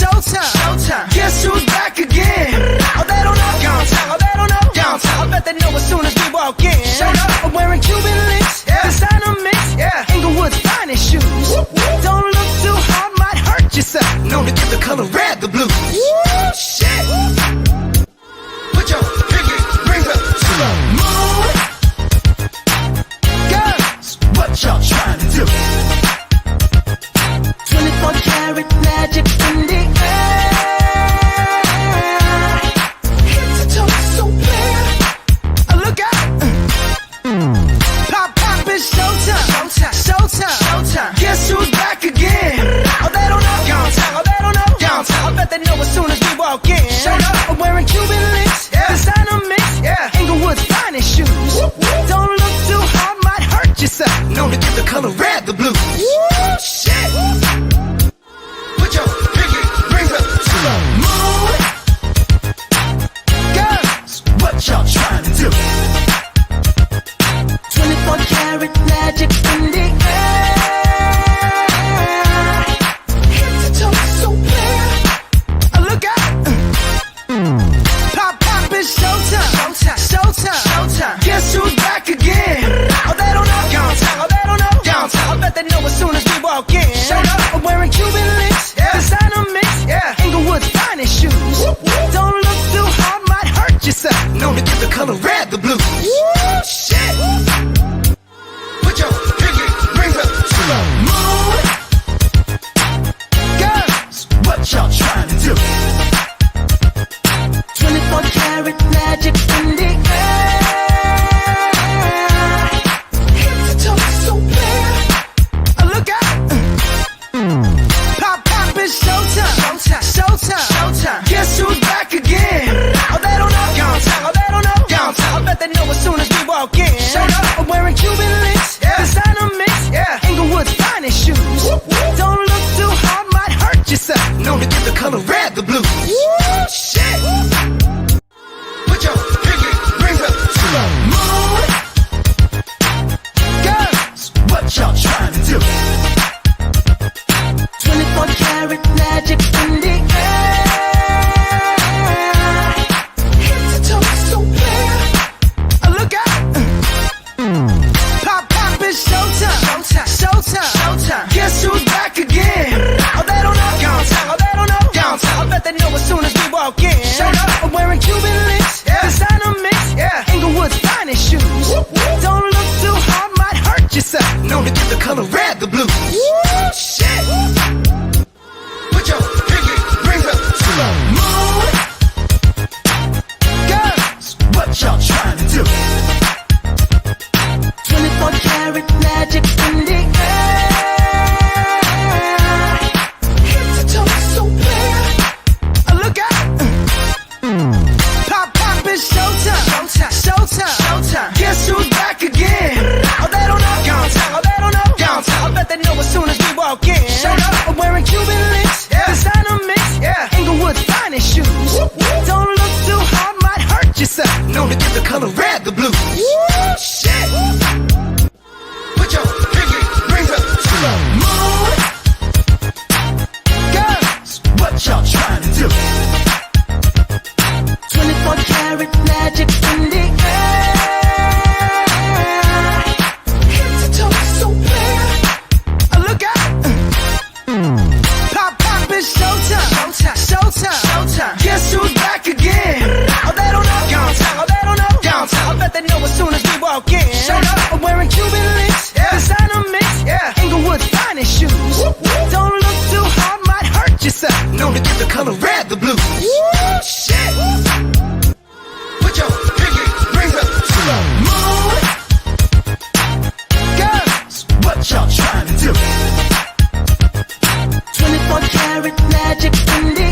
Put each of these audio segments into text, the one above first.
showtime, showtime. Guess who's back again? Oh, they don't know. Downtown, oh, they don't know. Downtown, I bet they know as soon as we walk in. Showed up, I'm wearing Cuban links, yeah. Designer mix, yeah. Inglewood's finest shoes. Whoop, whoop. Don't look too hard, might hurt yourself. Known to give the color red the blues. Woo, shit. Put your pinky rings up to the moon. Girls, what y'all trying to do? 24 karat magic in the air. Head to toe so clear. Look out. Pop, pop, it's showtime. Showtime, showtime, showtime. Guess who's back again? Oh, they don't know. Downtown, oh, they don't know. Downtown, I bet they know as soon as we walk in. Showed up, I'm wearing Cuban links, yeah. Designer mix, yeah. Inglewood's finest shoes. Whoop, whoop. Don't look too hard, might hurt yourself. Known to give the color red the blues. Woo, shit. Put your pinky rings up to the moon. Girls, what y'all trying to do? 24 karat magic in the air. Head to toe so clear. Look out. Pop, pop, it's showtime. Showtime, showtime, showtime. Guess who's back again? Oh, they don't know. Downtown, oh, they don't know. Downtown, I bet they know as soon as we walk in. Showed up, I'm wearing Cuban links, yeah. Designer mix, yeah. Inglewood's finest shoes. Whoop, whoop. Don't look too hard, might hurt yourself. Known to give the color red the blues. Woo, shit. Put your pinky rings up to the moon. Girls, what y'all trying to do? 24 karat magic in the air. Head to toe so clear. Look out. Pop, pop, it's showtime. Showtime, showtime, showtime. Guess who's back again? Oh, they don't know. Downtown, oh, they don't know. Downtown, I bet they know as soon as we walk in. Showed up, I'm wearing Cuban links, yeah. Designer mix, yeah. Inglewood's finest shoes. Whoop, whoop. Don't look too hard, might hurt yourself. Known to give the color red the blues. Woo, shit. Put your pinky rings up to the moon. Girls, what y'all trying to do? 24 karat magic in the air. Head to toe so clear. Look out. Pop, pop, it's showtime. Showtime, showtime, showtime. Guess who's back again? Oh, they don't know. Downtown, oh, they don't know. Downtown, I bet they know as soon as we walk in. Showed up, I'm wearing Cuban links, yeah. Designer mix, yeah. Inglewood's finest shoes. Whoop, whoop. Don't look too hard, might hurt yourself. Known to give the color red the blues. Woo, shit. Put your pinky rings up to the moon. Girls, what y'all trying to do? 24 karat magic in the air. Head to toe so clear. Look out. Pop, pop, it's showtime. Showtime, showtime, showtime. Guess who's back again? Oh, they don't know. Downtown, oh, they don't know. Downtown, I bet they know as soon as we walk in. Showed up, I'm wearing Cuban links, yeah. Designer mix, yeah. Inglewood's finest shoes. Whoop, whoop. Don't look too hard, might hurt yourself. Known to give the color red the blues. Woo, shit. Put your pinky rings up to the moon. Girls, what y'all trying to do? 24 karat magic in the air. Head to toe so clear. Look out. Pop, pop, it's showtime. Showtime, showtime, showtime. Guess who's back again? Oh, they don't know. Downtown, oh, they don't know. Downtown, I bet they know as soon as we walk in. Showed up, I'm wearing Cuban links, yeah. Designer mix, yeah. Inglewood's finest shoes. Whoop, whoop. Don't look too hard, might hurt yourself. Known to give the color red the blues. Woo, shit. Put your pinky rings up to the moon. Girls, what y'all trying to do? 24 karat magic in the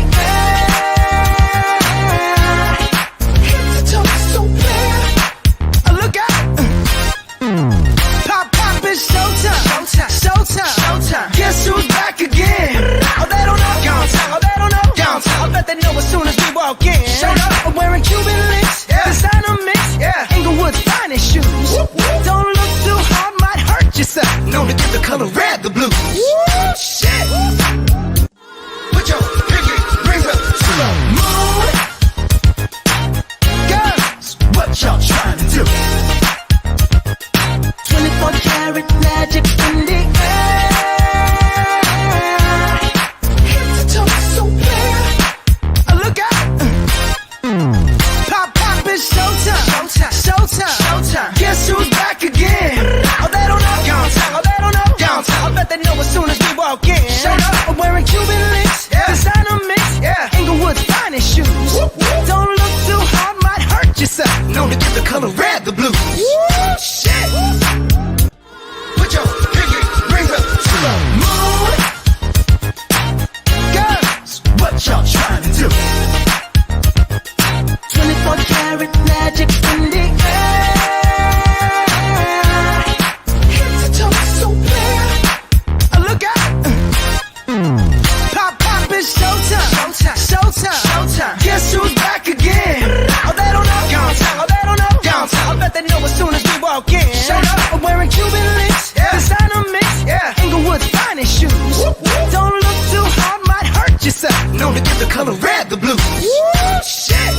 color red, the blues. Woo, shit.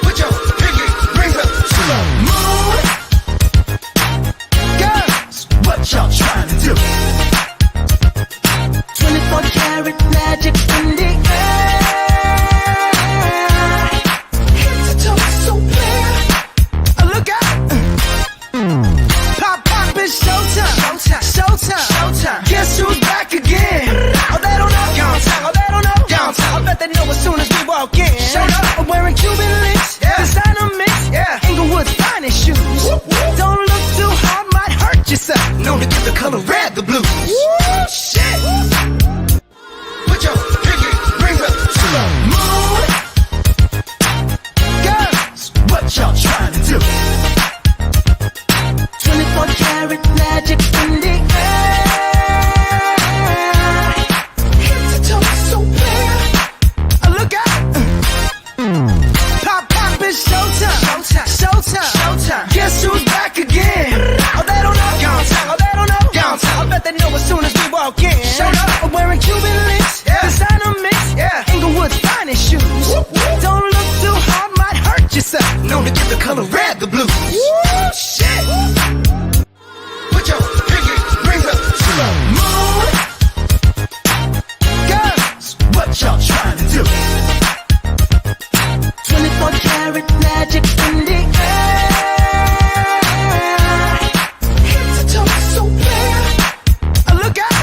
Put your pinky rings up to the moon. Girls, what y'all trying to do? 24 karat magic in the air. Head to toe, so clear. Look out. Pop, pop, it's showtime. Showtime, showtime, showtime. Guess who's back again? Oh, they don't know. Downtown, oh, they don't know. Downtown, I bet they know as soon as we walk in. Showed up, I'm wearing Cuban links. Yeah. Designer mix. Yeah. Inglewood's finest shoes. Whoop, whoop. Don't look too hard, might hurt yourself. Known to give the color red, the blues. Woo, shit. Put your pinky rings up to the moon. Girls, what y'all trying to do? 24 karat magic in the air. Head to toe, so clear. Look out. Pop, pop, it's showtime. Showtime, showtime, showtime. Guess who's back again? Oh, they don't know. Downtown, oh, they don't know. Downtown, I bet they know as soon as we walk in. Showed up, I'm wearing Cuban links. Yeah. Designer mix. Yeah. Inglewood's finest shoes. Whoop, whoop. Don't look too hard, might hurt yourself. Known to give the color red, the blues. Woo, shit. Put your pinky rings up to the moon. Girls, what y'all trying to do? 24 karat magic in the air. Head to toe, so clear. Look out.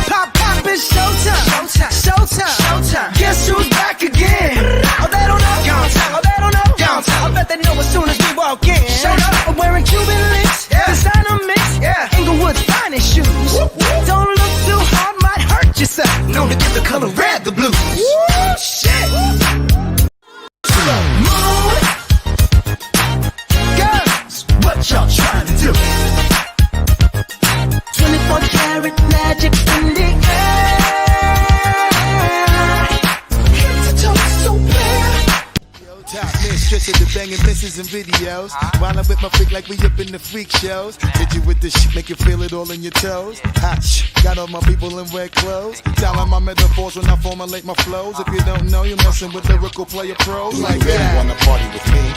Pop, pop, it's showtime. Showtime, showtime, showtime. Guess who's back again? Oh, they don't know. Downtown, oh, they don't know. Downtown, I bet they know as soon as we walk in. Showed up, I'm wearing Cuban links. Yeah. Designer mix. Yeah. Inglewood's finest shoes. Whoop, whoop. Don't look too hard, might hurt yourself. Known to give the color red, the blues. Woo, shit. To the moon. Girls, what y'all trying to do? 24 karat magic in the air. Head to toe, so clear. Top mistress of the banging misses and videos. While I'm with my freak like we up in the freak shows. Hit you with this shit, make you feel it all in your toes. Hot shh, got all my people in red clothes. Styling my metaphors when I formulate my flows. If you don't know, you're messing with lyrical player pros like You really that. wanna party with me?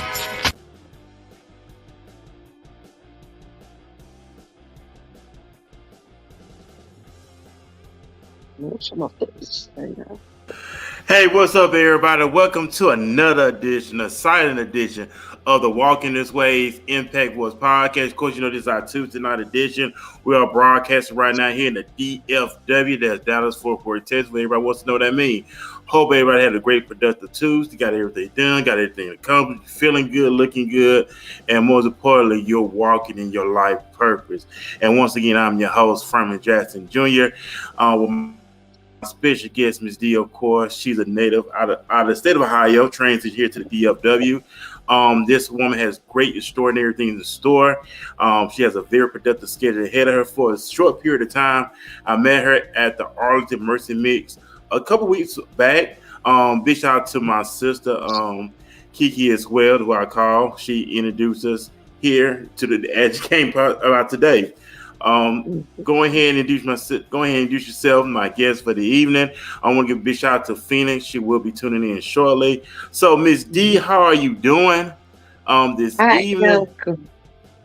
Hey, what's up, everybody? Welcome to another edition, a silent edition of the Walking This Way's Impact Wars podcast. Of course, you know this is our Tuesday night edition. We are broadcasting right now here in the DFW, that's Dallas Fort Worth, Texas. Everybody wants to know what that means. Hope everybody had a great, productive Tuesday. Got everything done, got everything accomplished, feeling good, looking good, and most importantly, you're walking in your life purpose. And once again, I'm your host, Furman Jackson Jr. With my special guest, Miss Diea, of course. She's a native out of the state of Ohio, transited here to the DFW. This woman has great, extraordinary things in store. She has a very productive schedule ahead of her for a short period of time. I met her at the Arlington Mercy Mix a couple weeks back. Big shout out to my sister, Kiki, as well, who I call. She introduced us here to the as you came about today. Go ahead and introduce yourself, my guest for the evening. I want to give a big shout out to Phoenix. She will be tuning in shortly. So, Miss D, how are you doing this evening?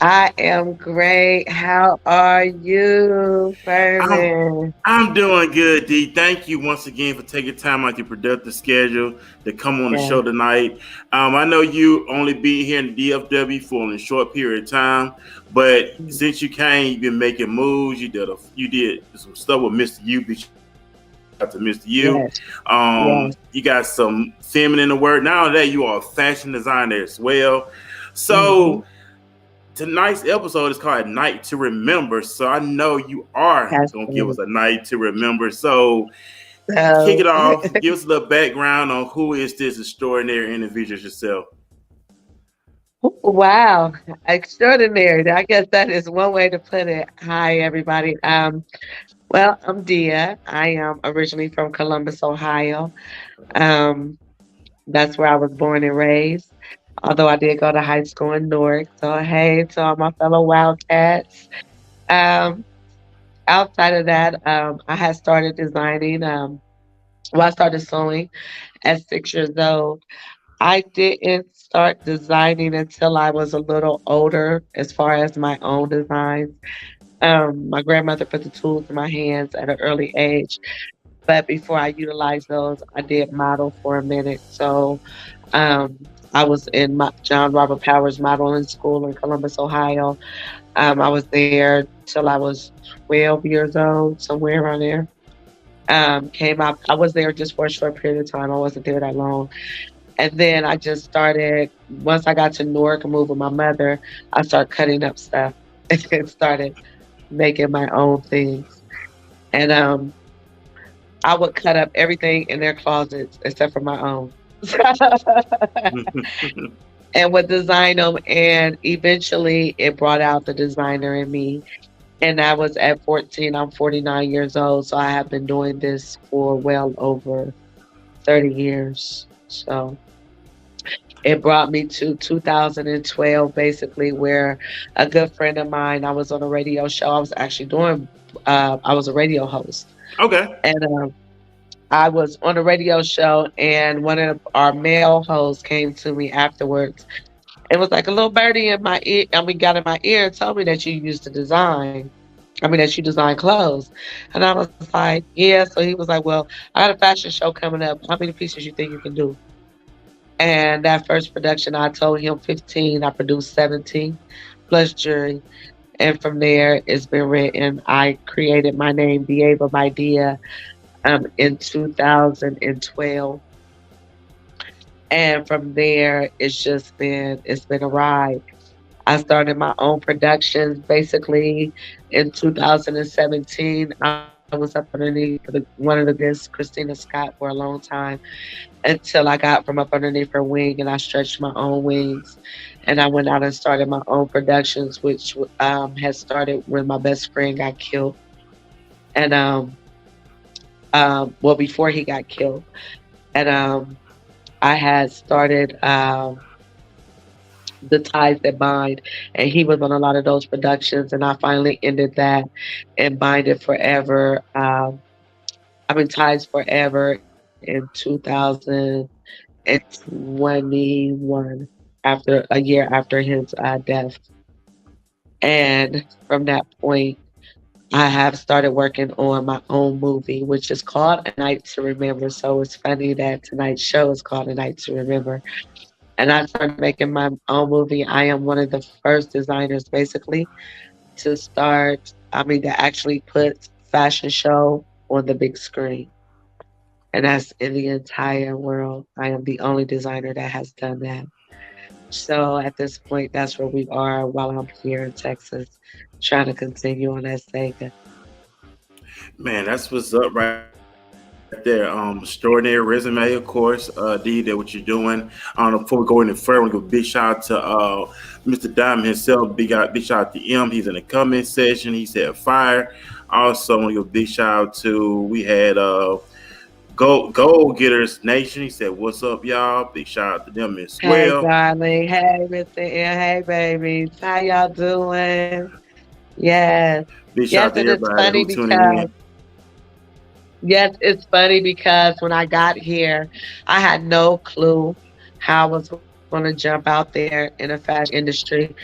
I am great. How are you, Furman? I'm doing good, D. Thank you once again for taking time out your productive schedule to come on the show tonight. I know you only be here in the DFW for a short period of time, but since you came, you've been making moves. You did some stuff with Mr. U. Big shout out to Mr. U. Yes. You got some feminine in the word. Not only that, you are a fashion designer as well. So. Tonight's episode is called Night to Remember. So I know you are going to give us a night to remember. So kick it off. Give us a little background on who is this extraordinary individual yourself. Wow. Extraordinary. I guess that is one way to put it. Hi, everybody. Well, I'm Diea. I am originally from Columbus, Ohio. That's where I was born and raised. Although I did go to high school in Newark. So, hey to all my fellow Wildcats. Outside of that, I had started designing Well, I started sewing at 6 years old. I didn't start designing until I was a little older, as far as my own designs. My grandmother put the tools in my hands at an early age, but before I utilized those, I did model for a minute. So I was in my John Robert Powers Modeling School in Columbus, Ohio. I was there till I was 12 years old, somewhere around there. Came out. I was there just for a short period of time. I wasn't there that long. And then I just started, once I got to Newark and moved with my mother, I started cutting up stuff and started making my own things. And I would cut up everything in their closets except for my own. And would design them. And eventually it brought out the designer in me. And that was at 14. I'm 49 years old. So I have been doing this for well over 30 years. So it brought me to 2012, basically, where a good friend of mine, I was on a radio show. I was actually doing, I was a radio host. Okay. And I was on a radio show, and one of our male hosts came to me afterwards. It was like a little birdie in my ear. I mean, got in my ear and told me that you used to design. I mean, that you design clothes. And I was like, yeah. So he was like, well, I got a fashion show coming up. How many pieces you think you can do? And that first production, I told him 15. I produced 17 plus jury. And from there, it's been written. I created my name, D'ieVa By Diea, in 2012. And from there, it's been a ride. I started my own productions basically in 2017. I was up underneath one of the guests, Christina Scott, for a long time until I got from up underneath her wing and I stretched my own wings. And I went out and started my own productions, which had started when my best friend got killed. And well, before he got killed. And I had started The Ties That Bind, and he was on a lot of those productions. And I finally ended that and Bind It Forever. I mean, Ties Forever in 2021, after a year after his death. And from that point, I have started working on my own movie, which is called A Night to Remember. So it's funny that tonight's show is called A Night to Remember. And I started making my own movie. I am one of the first designers, basically, to to actually put fashion show on the big screen. And that's in the entire world. I am the only designer that has done that. So at this point, that's where we are while I'm here in Texas, trying to continue on that saga. Man, that's what's up right there. Extraordinary resume, of course. D, that what you're doing. Before we go any further, I want to give a big shout out to Mr. Diamond himself. Big shout out to him. He's in the comment section. He said fire. Also, I want to give a big shout out to we had Gold Getters Nation. He said, "What's up, y'all?" Big shout out to them as Hey, well. darling. Hey, Mr. N. Hey, babies. How y'all doing? Yes. Big shout Yes, out to and it's everybody funny who tuning because in. yes, it's funny because when I got here, I had no clue how I was going to jump out there in the fashion industry.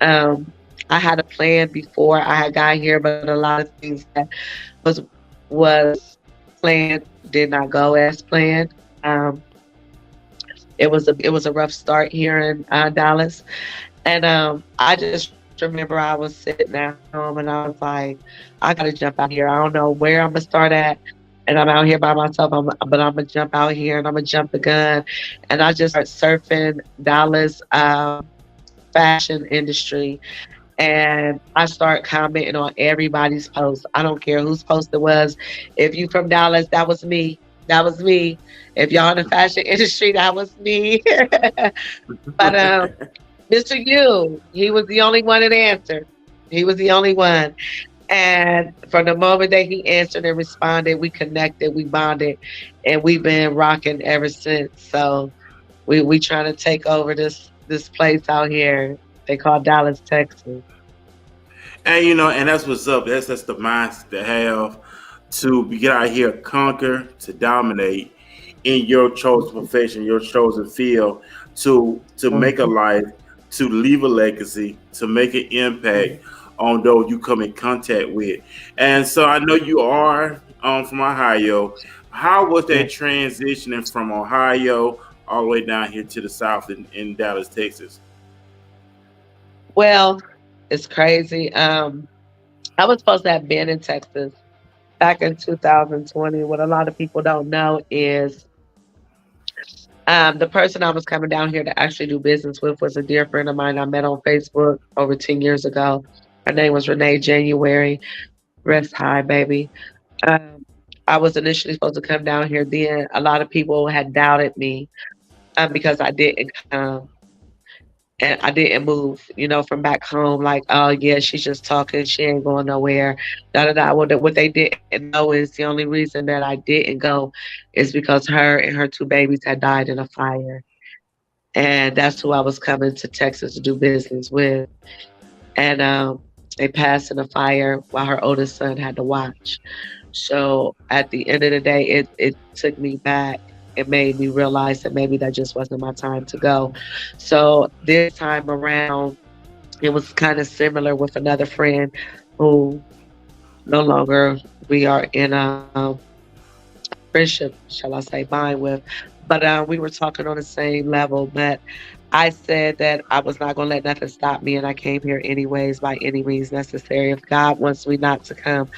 Um, I had a plan before I had got here, but a lot of things that was was planned did not go as planned. Um, it was a rough start here in Dallas, and I just remember I was sitting at home and I was like, I gotta jump out here. I don't know where I'm gonna start at, and I'm out here by myself. But I'm gonna jump out here and I'm gonna jump the gun, and I just start surfing Dallas fashion industry, and I start commenting on everybody's post. I don't care whose post it was. If you from Dallas, that was me. That was me. If y'all in the fashion industry, that was me. But Mr. U, he was the only one that answered. He was the only one. And from the moment that he answered and responded, we connected, we bonded, and we've been rocking ever since. So we trying to take over this place out here they call Dallas, Texas. And and that's what's up. That's the mindset to have. to get out here, conquer, to dominate in your chosen Mhm. profession, your chosen field, to make a Mhm. life, to leave a legacy, to make an Mhm. impact on those you come in contact with. And so I know you are from Ohio. How was that Yeah. transitioning from Ohio all the way down here to the south in Dallas, Texas? Well, it's crazy. I was supposed to have been in Texas back in 2020. What a lot of people don't know is the person I was coming down here to actually do business with was a dear friend of mine I met on Facebook over 10 years ago. Her name was Renee January. Rest high, baby. Um, I was initially supposed to come down here. Then a lot of people had doubted me because I didn't come and I didn't move, from back home. Like, oh yeah, she's just talking. She ain't going nowhere. Da da da. What they didn't know is the only reason that I didn't go is because her and her two babies had died in a fire, and that's who I was coming to Texas to do business with. And they passed in a fire while her oldest son had to watch. So at the end of the day, it took me back. It made me realize that maybe that just wasn't my time to go. So this time around, it was kind of similar with another friend who no longer we are in a friendship, shall I say, bind with. But we were talking on the same level. But I said that I was not going to let nothing stop me, and I came here anyways by any means necessary. If God wants me not to come,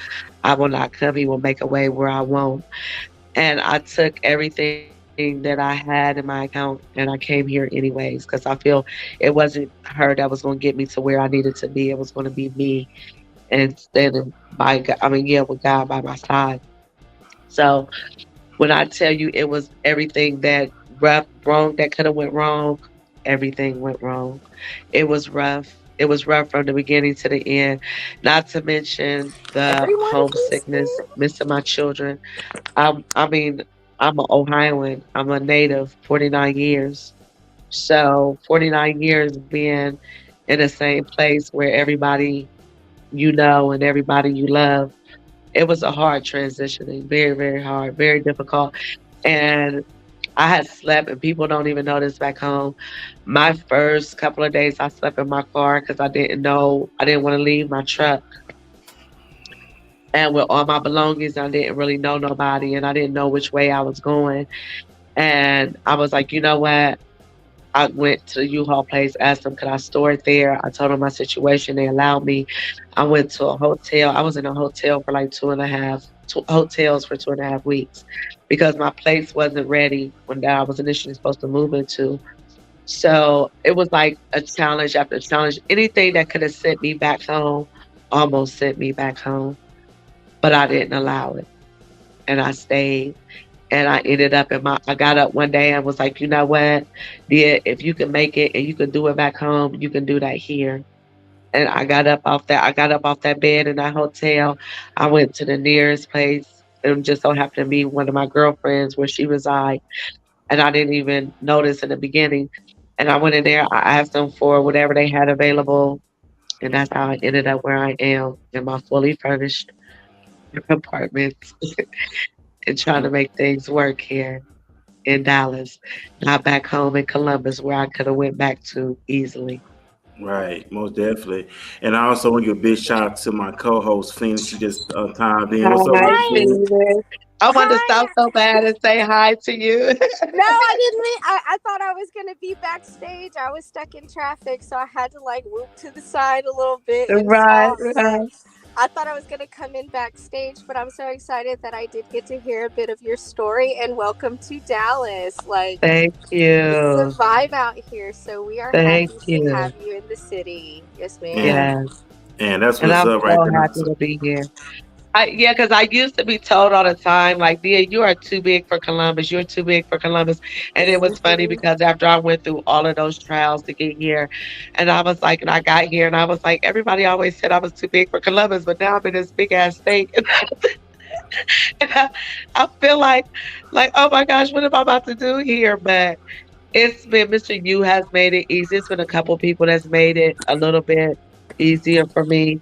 I will not come. He will make a way where I won't. And I took everything that I had in my account and I came here anyways because I feel it wasn't her that was going to get me to where I needed to be. It was going to be me and standing by God. I mean, yeah, with God by my side. So when I tell you it was everything that wrong that could have went wrong, everything went wrong. It was rough. It was rough from the beginning to the end. Not to mention the Everyone keeps homesickness, missing my children. I mean, I'm an Ohioan. I'm a native, 49 years. So 49 years being in the same place where everybody you know and everybody you love. It was a hard transitioning, very, very hard, very difficult. And I had slept, and people don't even know this back home. My first couple of days, I slept in my car because I didn't want to leave my truck. And with all my belongings, I didn't really know nobody, and I didn't know which way I was going. And I was like, you know what? I went to the U-Haul place, asked them, could I store it there? I told them my situation. They allowed me. I went to a hotel. I was in a hotel for like two hotels for 2.5 weeks because my place wasn't ready when I was initially supposed to move into. So it was like a challenge after challenge. Anything that could have sent me back home almost sent me back home, but I didn't allow it. And I stayed. And I ended up I got up one day and was like, you know what? Yeah, if you can make it and you can do it back home, you can do that here. And I got up off that bed in that hotel. I went to the nearest place and just so happened to be one of my girlfriends where she resides. And I didn't even notice in the beginning. And I went in there, I asked them for whatever they had available. And that's how I ended up where I am in my fully furnished apartment and trying to make things work here in Dallas, not back home in Columbus where I could have went back to easily. Right, most definitely. And I also want to give a big shout out to my co-host Phoenix. She just timed in. What's up Hi, with you, Hi. Phoenix? Steven. I wanted to Hi. stop so bad and say hi to you. No, I didn't. I thought I was gonna be backstage. I was stuck in traffic, so I had to like whoop to the side a little bit and Right, stop. But right. I thought I was gonna come in backstage. But I'm so excited that I did get to hear a bit of your story. And welcome to Dallas. Like Thank it's a you. vibe out here, so we are Thank happy to you. have you in the city. Yes, ma'am. And Yes. and that's And what's I'm up right so there. happy to be here. Yeah, because I used to be told all the time, like, Dia, you are too big for Columbus. You're too big for Columbus. And it was funny Mhm. because after I went through all of those trials to get here, and I was like, and I got here, and I was like, everybody always said I was too big for Columbus, but now I'm in this big ass state. And I feel like, oh my gosh, what am I about to do here? But it's been Mr. U has made it easy. It's been a couple people that's made it a little bit easier for me.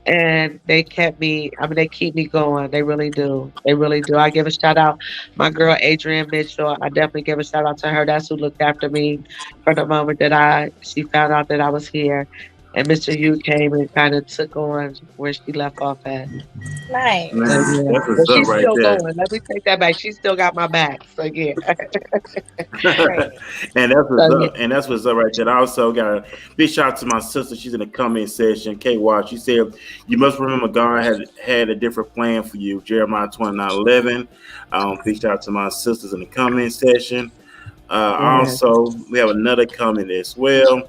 and they kept me. I mean, they keep me going. They really do. They really do. I give a shout out, my girl Adrienne Mitchell. I definitely give a shout out to her. That's who looked after me from the moment that she found out that I was here, and Mr. Yu came and kind of took on where she left off at. So Nice. yeah, That's but what's up she's right still there. going. Let me take that back. She still got my back. So yeah, Great. And that's what's so yeah, up. And that's what's up right there. I also got a big shout out to my sister. She's in the comment section. K Watch. She said, "You must remember God had a different plan for you." Jeremiah 29:11. Big shout out to my sisters in the comment section. yeah, Also, we have another comment as well.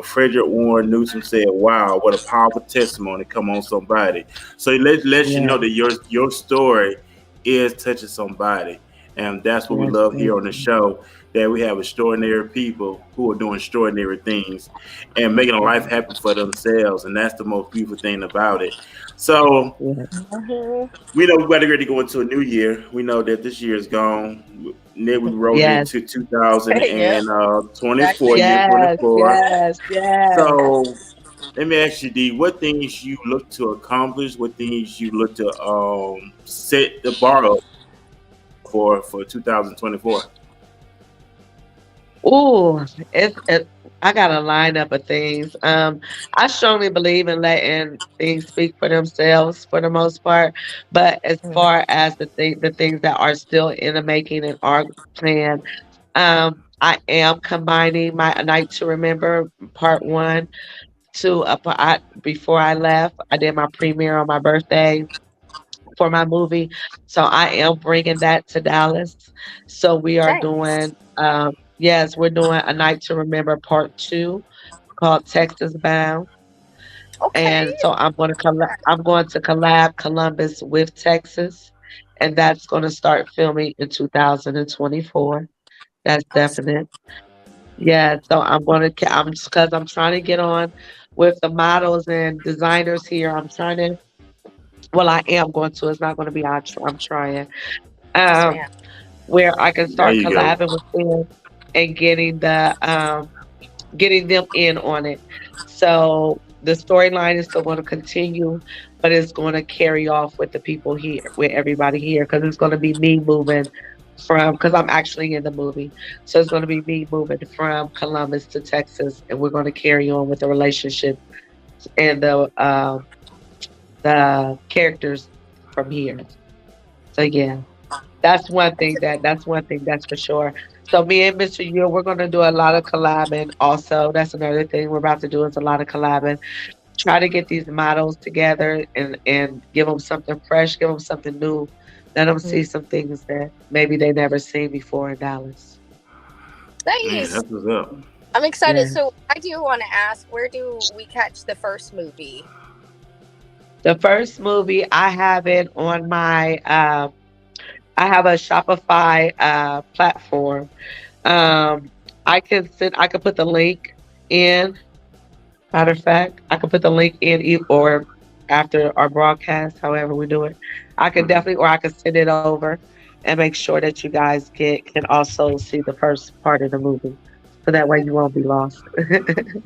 Frederick Warren Newsom said, "Wow, what a powerful testimony! Come on, somebody." So let you yeah, know that your story is touching somebody, and that's what we yes, love yes, here on the show. That we have extraordinary people who are doing extraordinary things and making a life happen for themselves, and that's the most beautiful thing about it. So yes, Mhm. we know we're ready to go into a new year. We know that this year is gone. Then we rolled yes, into Yep. 2024, Exactly. year yes, 24. yes, yes. So let me ask you, D, what things you look to accomplish? What things you look to set the bar up for 2024? Ooh, I got a lineup of things. I strongly believe in letting things speak for themselves for the most part. But as Mhm. far as the things that are still in the making and are planned, I am combining my A Night to Remember Part One to before I left. I did my premiere on my birthday for my movie. So I am bringing that to Dallas. So we are Nice. doing, yes, we're doing A Night to Remember Part Two called Texas Bound. Okay. And so I'm going to collab Columbus with Texas. And that's going to start filming in 2024. That's Awesome. definite. Yeah, so I'm just because I'm trying to get on with the models and designers here. Well, I am going to. It's not going to be, I'm trying. Yes, Um, ma'am. where I can There start you go. collabing with them and getting them in on it. So the storyline is still going to continue, but it's going to carry off with the people here, with everybody here, because it's going to be me moving from, because I'm actually in the movie. So it's going to be me moving from Columbus to Texas, and we're going to carry on with the relationship and the characters from here. So yeah. That's one thing that's for sure. So me and Mr. Yu, we're gonna do a lot of collabing also. That's another thing we're about to do is a lot of collabing. Try to get these models together and give them something fresh, give them something new. Let them Mhm. see some things that maybe they never seen before in Dallas. Man, Nice. that's what's up. I'm excited. Yeah. So I do want to ask, where do we catch the first movie? The first movie I have it on I have a Shopify platform. Um I can put the link in. Matter of fact, I can put the link in or after our broadcast, however we do it. I can Mhm. definitely, or I can send it over and make sure that you guys can also see the first part of the movie. So that way you won't be lost.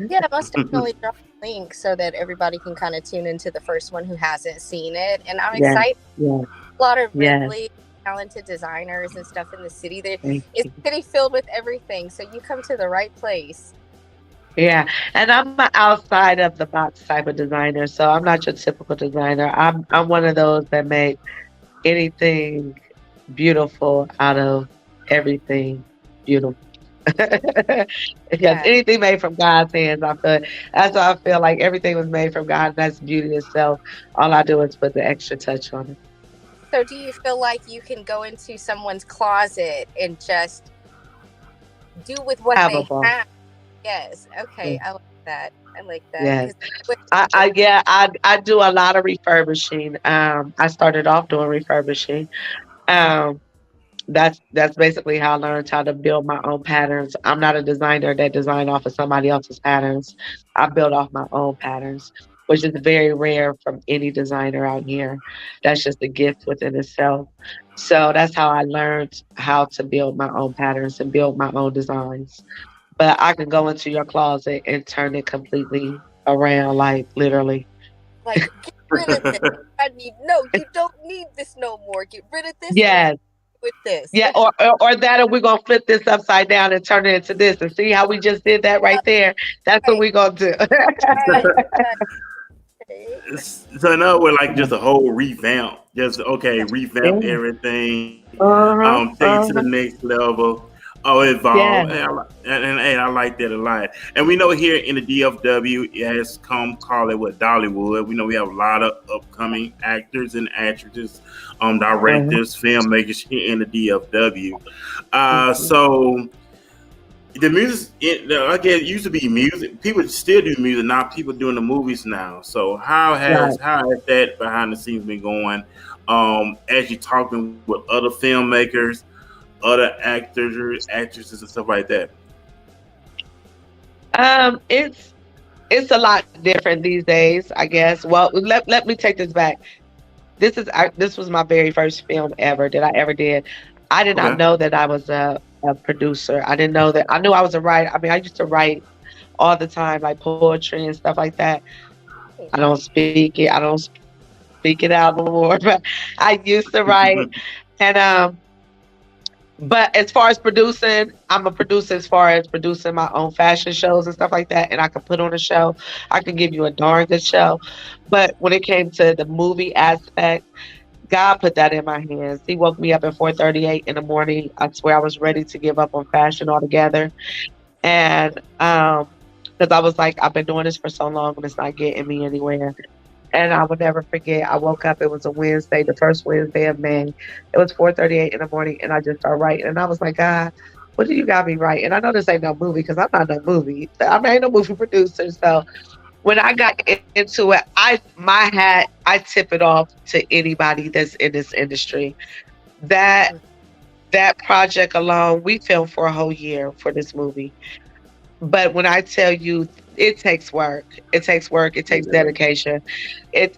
Yeah, most definitely drop a link so that everybody can kind of tune into the first one who hasn't seen it. And I'm Yeah, excited. yeah, A lot of yes. really talented designers and stuff in the city. Thank It's you. a city filled with everything. So you come to the right place. Yeah, and I'm an outside of the box type of designer, so I'm not your typical designer. I'm one of those that make anything beautiful out of everything beautiful. Because Yeah. anything made from God's hands, that's why I feel like everything was made from God. That's beauty itself. All I do is put the extra touch on it. So do you feel like you can go into someone's closet and just do with what Have a they ball. have? Yes. Okay. Yeah. I like that. I like that Yes. because just I do a lot of refurbishing. I started off doing refurbishing. Um, that's basically how I learned how to build my own patterns. I'm not a designer that design off of somebody else's patterns. I build off my own patterns, which is very rare from any designer out here. That's just a gift within itself. So that's how I learned how to build my own patterns and build my own designs. But I can go into your closet and turn it completely around, like literally. Like, get rid of this. I need no. You don't need this no more. Get rid of this and Yes. with this. Yeah, or that, or we're gonna flip this upside down and turn it into this, and see how we just did that right there. That's what Right, we're gonna do. right, right. So now we're like just a whole revamp. Just okay, revamp Yeah. everything. Uh-huh. Take it to the Uh-huh. next level. Oh, evolve, Yeah. and I like that a lot. And we know here in the DFW, it has come call it what Dollywood. We know we have a lot of upcoming actors and actresses, Uh-huh. directors, filmmakers here in the DFW. Mhm. So the music, I guess, it used to be music. People still do music now. People doing the movies now. So Right. how has that behind the scenes been going? As you're talking with other filmmakers, other actors, actresses, and stuff like that. It's a lot different these days, I guess. Well, let me take this back. This was my very first film ever that I ever did. I did not Okay. know that I was a producer. I didn't know that. I knew I was a writer. I mean, I used to write all the time, like poetry and stuff like that. I don't speak it. I don't speak it out no more. But I used to write, and but as far as producing, I'm a producer as far as producing my own fashion shows and stuff like that. And I can put on a show. I can give you a darn good show. But when it came to the movie aspect, God put that in my hands. He woke me up at 4:38 in the morning. I swear I was ready to give up on fashion altogether. And because I was like, I've been doing this for so long and it's not getting me anywhere. And I will never forget. I woke up. It was a Wednesday, the first Wednesday of May. It was 4:38 in the morning, and I just started writing. And I was like, God, what do you got me writing? And I know this ain't no movie because I'm not no movie. I mean, I ain't no movie producer. So when I got into it, I tip it off to anybody that's in this industry. That that project alone, we filmed for a whole year for this movie. But when I tell you, it takes work. It takes work. It takes Yeah. dedication. It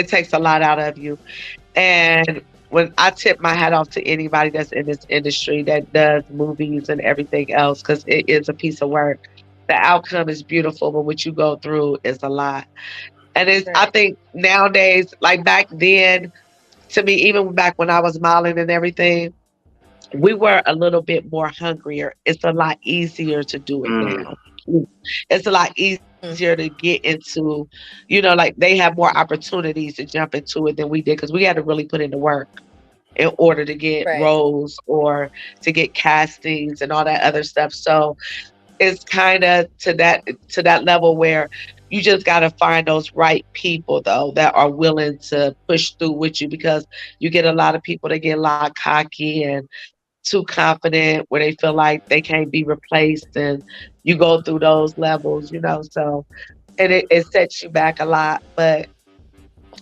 takes a lot out of you. And when I tip my hat off to anybody that's in this industry that does movies and everything else, because it is a piece of work. The outcome is beautiful, but what you go through is a lot. And I Right, think nowadays, like back then, to me, even back when I was modeling and everything, we were a little bit more hungrier. It's a lot easier to do it Mm. now. It's a lot easier to get into, like they have more opportunities to jump into it than we did because we had to really put in the work in order to get right, roles or to get castings and all that other stuff. So it's kind of to that level where you just got to find those right people though that are willing to push through with you because you get a lot of people that get a lot cocky and too confident where they feel like they can't be replaced and you go through those levels. So and it sets you back a lot. But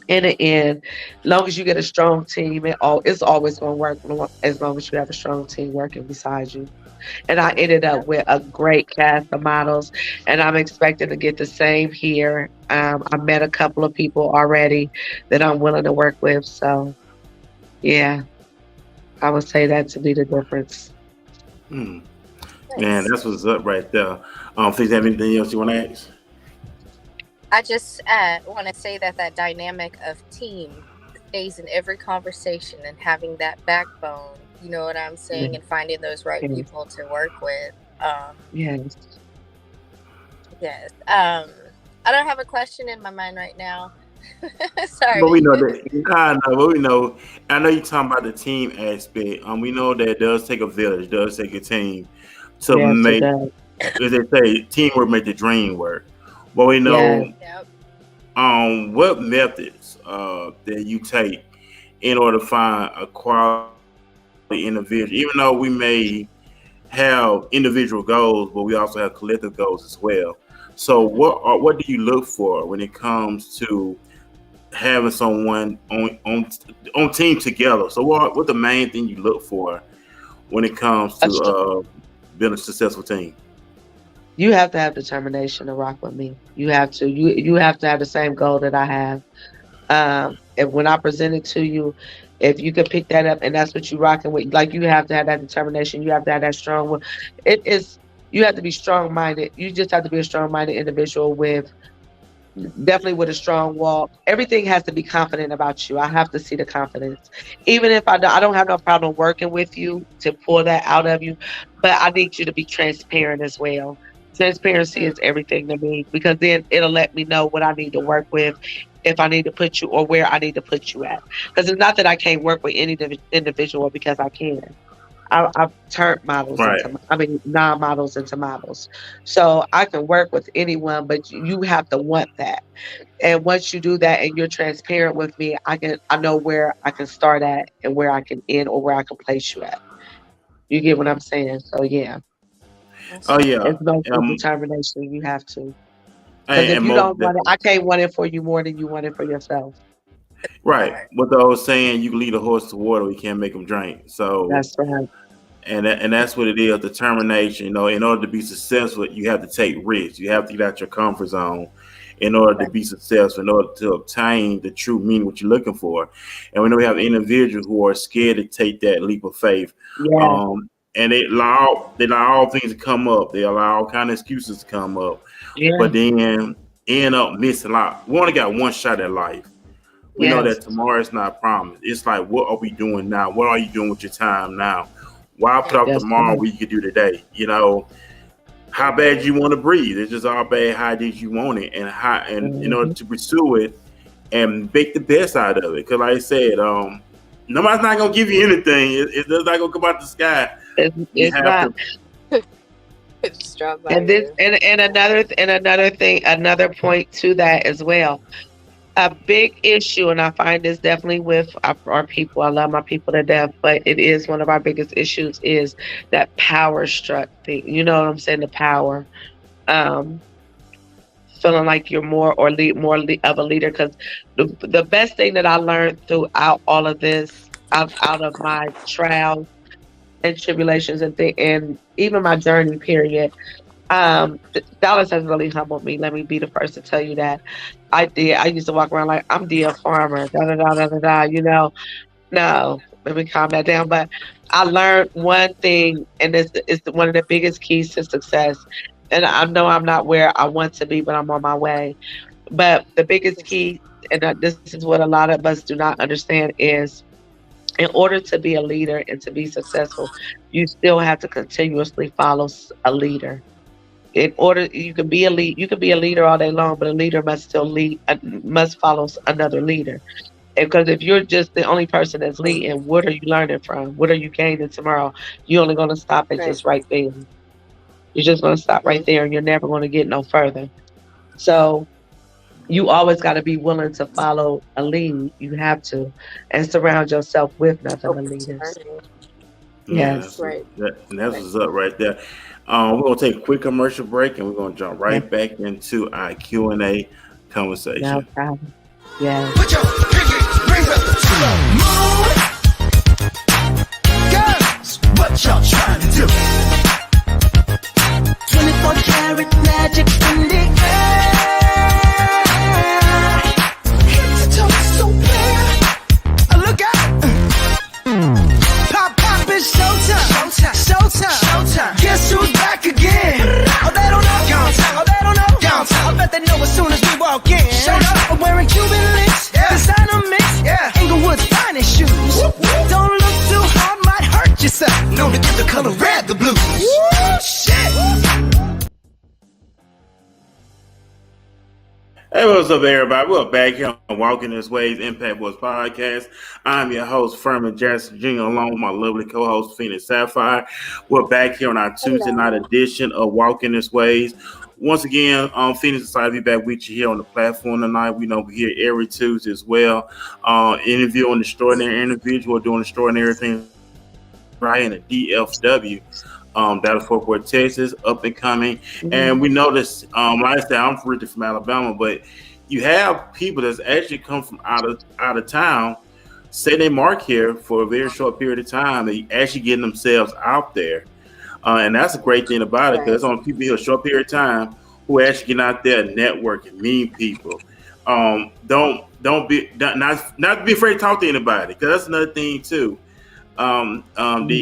in the end, long as you get a strong team, it's always gonna work as long as you have a strong team working beside you. And I ended up with a great cast of models, and I'm expecting to get the same here. I met a couple of people already that I'm willing to work with. So yeah, I would say that to be the difference. Hmm. Man, nice. that's what's up right there. Please have anything else you want to ask? I just want to say that that dynamic of team stays in every conversation and having that backbone. You know what I'm Yeah, saying, and finding those right yeah, people to work with. yes. Yes. I don't have a question in my mind right now. But we Sorry. know that I know, but we know. I know you're talking about the team aspect. We know that it does take a village, does take a team to Yes, it make, does. as they say, teamwork make the dream work. But we Yes. know Yep. what methods that you take in order to find a quality individual. Even though we may have individual goals, but we also have collective goals as well. So, what do you look for when it comes to having someone on team together? So, what the main thing you look for when it comes A to str- building a successful team? You have to have determination to rock with me. You have to. You have to have the same goal that I have. And when I present it to you, if you could pick that up and that's what you rocking with, like you have to have that determination. You have to have that strong will. It is. You have to be strong minded. You just have to be a strong minded individual with definitely with a strong walk. Everything has to be confident about you. I have to see the confidence. Even if I don't have no problem working with you to pull that out of you, but I need you to be transparent as well. Transparency Mm, is everything to me because then it'll let me know what I need to work with, if I need to put you or where I need to put you at. Because it's not that I can't work with any individual because I can. I've turned models Right. into, I mean, non-models into models. So I can work with anyone, but you have to want that. And once you do that and you're transparent with me, I know where I can start at and where I can end or where I can place you at. You get what I'm saying? So yeah, that's Oh right. yeah. it's no Um. determination. You have to. Because if And you most don't want it, definitely. I can't want it for you more than you want it for yourself. Right. Right. What the old saying, you can lead a horse to water, we can't make him drink. So, That's right. and that's what it is. Determination. In order to be successful, you have to take risks. You have to get out your comfort zone in order to Right. be successful. In order to obtain the true meaning what you're looking for. And we know we have individuals who are scared to take that leap of faith. Yeah. And they allow all things to come up. They allow all kind of excuses to come up, Yeah. but then end up missing out. We only got one shot at life. We know Yes. that tomorrow is not promised. It's like, what are we doing now? What are you doing with your time now? Why put off Mm, That's tomorrow right. what you could do today? How bad you want to breathe. It's just all bad how did you want it, and how, and in order Hmm. to pursue it and make the best out of it. Because like I said, nobody's not gonna give you anything. It's just not gonna come out the sky. You It's have not. to. just drop by And this you. and another thing, another point to that as well. A big issue, and I find this definitely with our people. I love my people to death, but it is one of our biggest issues is that power struck thing. You know what I'm saying? The power, um, feeling like you're more or of a leader. Because the best thing that I learned throughout all of this, out of my trials and tribulations and even my journey period, Dallas has really humbled me. Let me be the first to tell you that. I did. I used to walk around like I'm Diea Farmer, da da da da da da. No, let me calm that down. But I learned one thing, and this is one of the biggest keys to success. And I know I'm not where I want to be, but I'm on my way. But the biggest key, and this is what a lot of us do not understand, is in order to be a leader and to be successful, you still have to continuously follow a leader. In order you can be a lead, you can be a leader all day long, but a leader must still lead, must follow another leader. Because if you're just the only person that's leading, what are you learning from? What are you gaining tomorrow? You're only going to stop at Right. just right there. You're just going to stop right Mm, there, and you're never going to get no further. So you always got to be willing to follow a lead. You have to, and surround yourself with nothing but open to leaders. learning. Yeah, Yes. that's Right. and that's Right. what's up right there. We're gonna take a quick commercial break, and we're gonna jump Yes. right back into our Q&A No conversation. problem. Yes. Put your pinky rings up to the moon. Girls, what y'all trying to do? 24 karat magic in the air. Head to toe so clear. Look out. Pop, pop, it's showtime. Showtime. Showtime. Showtime. Guess who's back again? Oh, they don't know. Downtown. Oh, they don't know. Downtown. I bet they know as soon as we walk in. Showed up. I'm wearing Cuban links. Yeah. Designer mix. Yeah. Inglewood's finest shoes. Whoop, whoop. Don't look too hard, might hurt yourself. Known to give the color red the blues. Woo, shit. Hey, what's up, everybody? We're back here on Walking This Way's Impact Boys podcast. I'm your host, Furman Jackson Jr., along with my lovely co-host, Phoenix Sapphire. We're back here on our Tuesday night Hello. edition of Walking This Ways. Once again, Phoenix decided to be back with you here on the platform tonight. We know we're here every Tuesday as well. Interviewing extraordinary individual, doing extraordinary things right in the DFW. Dallas Fort Worth, Texas, up and coming. And Mhm. we noticed, like I said, I'm originally from Alabama, but you have people that's actually come from out of town, say they mark here for a very short period of time. They actually getting themselves out there, and that's a great thing about it because Right. it's only people here a short period of time who actually get out there, networking, meet people. Don't be not be afraid to talk to anybody because that's another thing too. The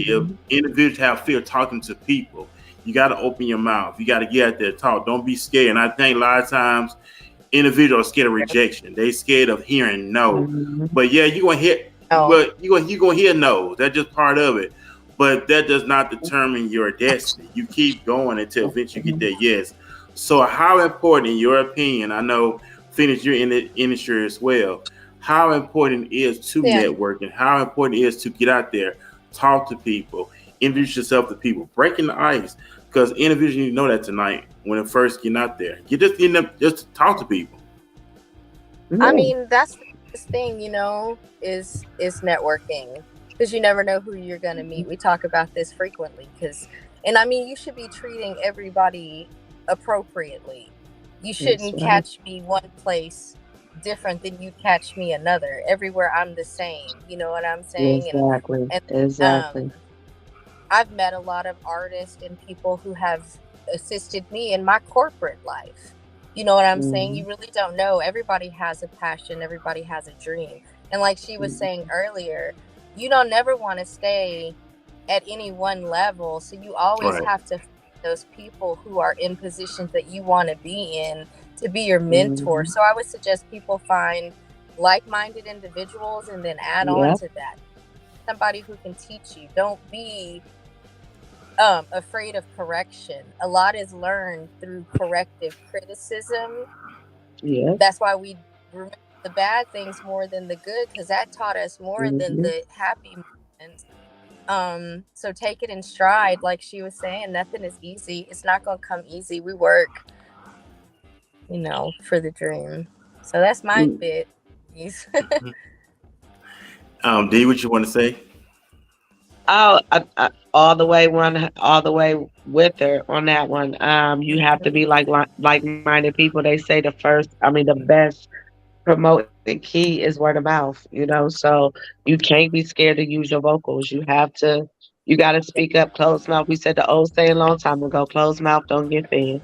Mhm. individuals have fear talking to people. You got to open your mouth. You got to get out there, talk. Don't be scared. And I think a lot of times individuals are scared of rejection. They scared of hearing no. But yeah, you're gonna hear but you gonna hear no. That's just part of it. But that does not determine your destiny. You keep going until eventually you get that yes. So how important, in your opinion, I know Phoenix, you're in the industry as well. How important is to network, and how important is to get out there, talk to people, introduce yourself to people, breaking the ice. Because individuals need to know that tonight when it first get out there. You just end up just talk to people. I mean, that's the thing, you know, is networking, because you never know who you're going to meet. We talk about this frequently and I mean, you should be treating everybody appropriately. You shouldn't catch me one place different than you catch me another. Everywhere I'm the same. You know what I'm saying? Exactly. I've met a lot of artists and people who have assisted me in my corporate life. You know what I'm saying? You really don't know. Everybody has a passion. Everybody has a dream. And like she was saying earlier, you don't never want to stay at any one level. So you always have to find those people who are in positions that you want to be in to be your mentor. So I would suggest people find like-minded individuals and then add on to that. Somebody who can teach you. Don't be afraid of correction. A lot is learned through corrective criticism. That's why we remember the bad things more than the good, because that taught us more than the happy moments. So take it in stride. Like she was saying, nothing is easy. It's not going to come easy. We work, you know, for the dream. So that's my bit. D, what you want to say? Oh, all the way with her on that one. You have to be like-minded people. They say the best promoting key is word of mouth. You know, so you can't be scared to use your vocals. You got to speak up. Closed mouth. We said the old saying a long time ago. Closed mouth don't get fed.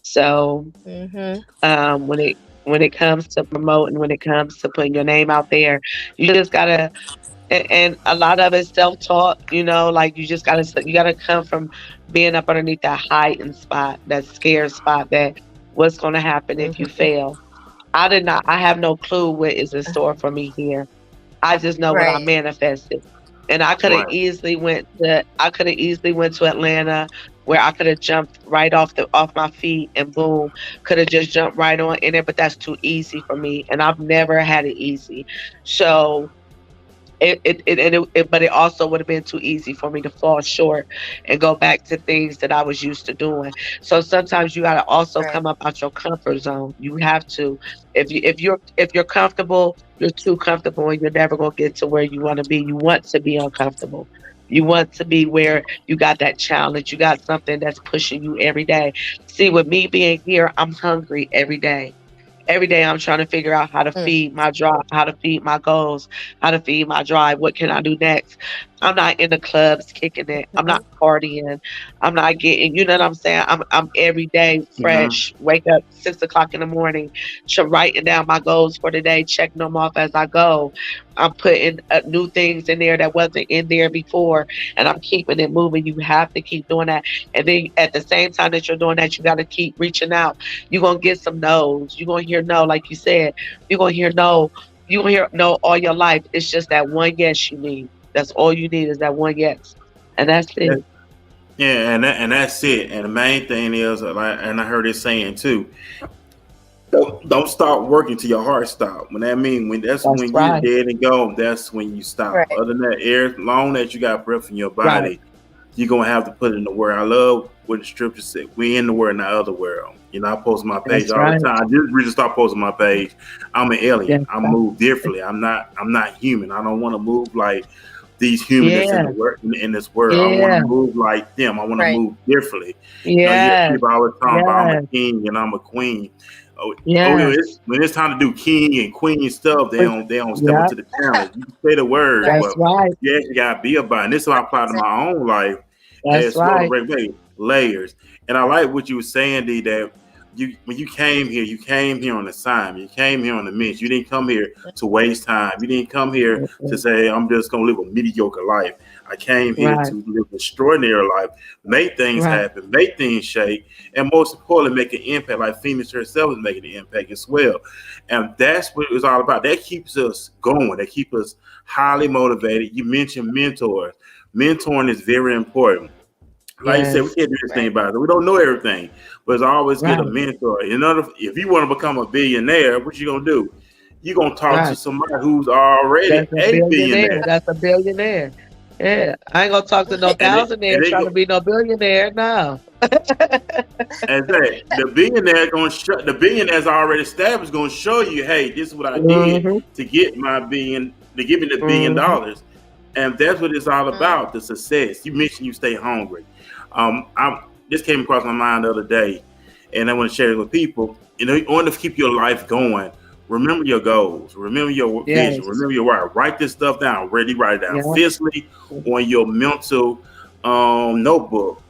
So, when it comes to promoting, when it comes to putting your name out there, you just gotta. And a lot of it's self-taught, you know, like you gotta come from being up underneath that heightened spot, that scared spot, that what's gonna happen if you fail. I have no clue what is in store for me here. I just know what I manifested. And I could have easily went to Atlanta, where I could have jumped right off my feet and boom, could have just jumped right on in it, but that's too easy for me. And I've never had it easy. So but it also would have been too easy for me to fall short and go back to things that I was used to doing. So sometimes you got to also come up out your comfort zone. You have to. If you're comfortable, you're too comfortable, and you're never gonna get to where you want to be. You want to be uncomfortable. You want to be where you got that challenge. You got something that's pushing you every day. See, with me being here, I'm hungry every day. Every day I'm trying to figure out how to feed my drive, how to feed my goals, how to feed my drive. What can I do next? I'm not in the clubs kicking it. I'm not partying. I'm not getting, you know what I'm saying? I'm every day fresh. Wake up 6 o'clock in the morning, writing down my goals for the day, checking them off as I go. I'm putting new things in there that wasn't in there before, and I'm keeping it moving. You have to keep doing that. And then at the same time that you're doing that, you got to keep reaching out. You're going to get some no's. You're going to hear no, like you said. You're going to hear no. You're going to hear no all your life. It's just that one yes you need. That's all you need is that one yes. And that's it. Yeah, and that's it. And the main thing is, and I heard it saying too, don't stop working till your heart stop. When that means when you're dead and gone, that's when you stop. Other than that, as long as you got breath in your body, you're gonna have to put it in the word. I love what the scripture said. We in the word, not other world. You know, I post my page all the time. I just really start posting my page. I'm an alien. I move differently. I'm not human. I don't want to move like these humans in this world. I don't want to move like them. I want to move differently. You know, you hear people always talking about I'm a king and I'm a queen. When it's time to do king and queen stuff, they don't step up to the challenge. You say the word, but you gotta be about it. And this is what I apply to my own life. As well, layers. And I like what you were saying, D, that when you came here on assignment. You came here on a mission. You didn't come here to waste time. You didn't come here to say, I'm just going to live a mediocre life. I came here Right. to live an extraordinary life, make things Right. happen, make things shake, and most importantly, make an impact. Like Phoenix herself is making an impact as well. And that's what it was all about. That keeps us going. That keeps us highly motivated. You mentioned mentors. Mentoring is very important. Like you said, we Yes. can't do this thing by it. We don't know everything, but it's always get a Right. mentor. If you want to become a billionaire, what you gonna do? You gonna talk to Right. somebody who's already That's a a billionaire. billionaire. That's a billionaire. Yeah. I ain't gonna talk to no thousandaire they trying go, to be no billionaire. No. and say the billionaire's already established gonna show you, hey, this is what I did Mm-hmm. to get my billion, to give me the $1 billion. Mm-hmm. And that's what it's all about, the success. You mentioned you stay hungry. This came across my mind the other day, and I want to share it with people. You know, in order to keep your life going, remember your goals, remember your Yes. vision, remember your why. Write this stuff down. Ready, write it down Yeah. physically on your mental notebook.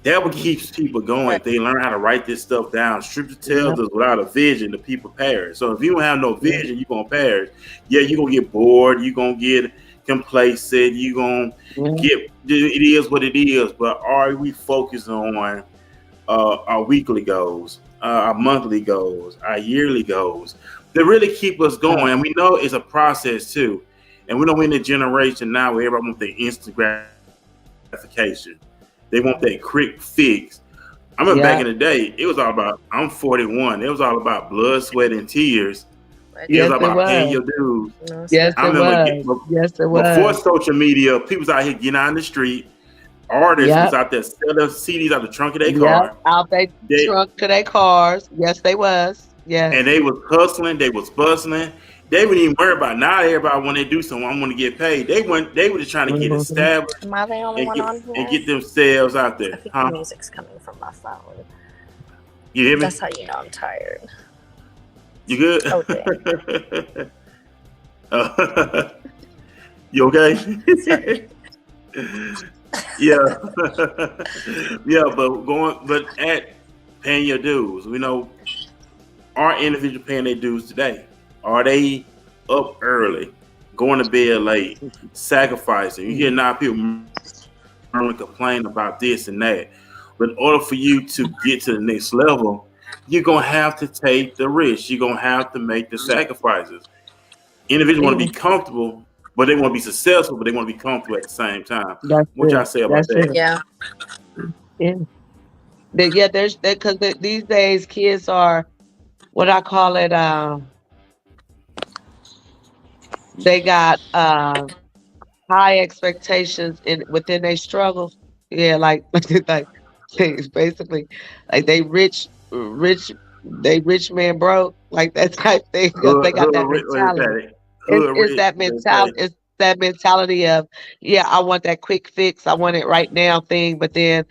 That what keeps people going. If they learn how to write this stuff down. Scripture tells us without a vision, the people perish. So if you don't have no vision, you're gonna perish. Yeah, you're gonna get bored, you're gonna get complacent, you're gonna get, it is what it is. But are we focused on our weekly goals, our monthly goals, our yearly goals that really keep us going? And we know it's a process too. And we know we're in a generation now where everybody wants the instant gratification. They want that quick fix. I remember back in the day, it was all about, I'm 41. It was all about blood, sweat, and tears. It was all about paying your dues. Yes, I it remember was. Yes, it before was. social media, people was out here getting out in the street. Artists was out there selling CDs out the trunk of their car. Out they trunk of their cars. Yes, they was. Yes. And they was hustling. They was bustling. They wouldn't even worry about, now everybody, when they do something, I'm going to get paid. They were just trying to get established. Am I the only one on here? And get themselves out there. I think the music's coming from my phone. You hear me? That's how you know I'm tired. You good? Okay. You okay? Yeah. Yeah, but at paying your dues, we know, are individuals paying their dues today? Are they up early, going to bed late, sacrificing? You hear now people complain about this and that. But in order for you to get to the next level, you're going to have to take the risk. You're going to have to make the sacrifices. Individuals want to be comfortable, but they want to be successful, but they want to be comfortable at the same time. What y'all say about that? Yeah. Yeah, there's because these days kids are, what I call it, they got high expectations within their struggles. Yeah, like things basically, like they rich man broke, like that type thing. Because they got that mentality. It's that mentality. It's that mentality of, yeah, I want that quick fix, I want it right now thing. But then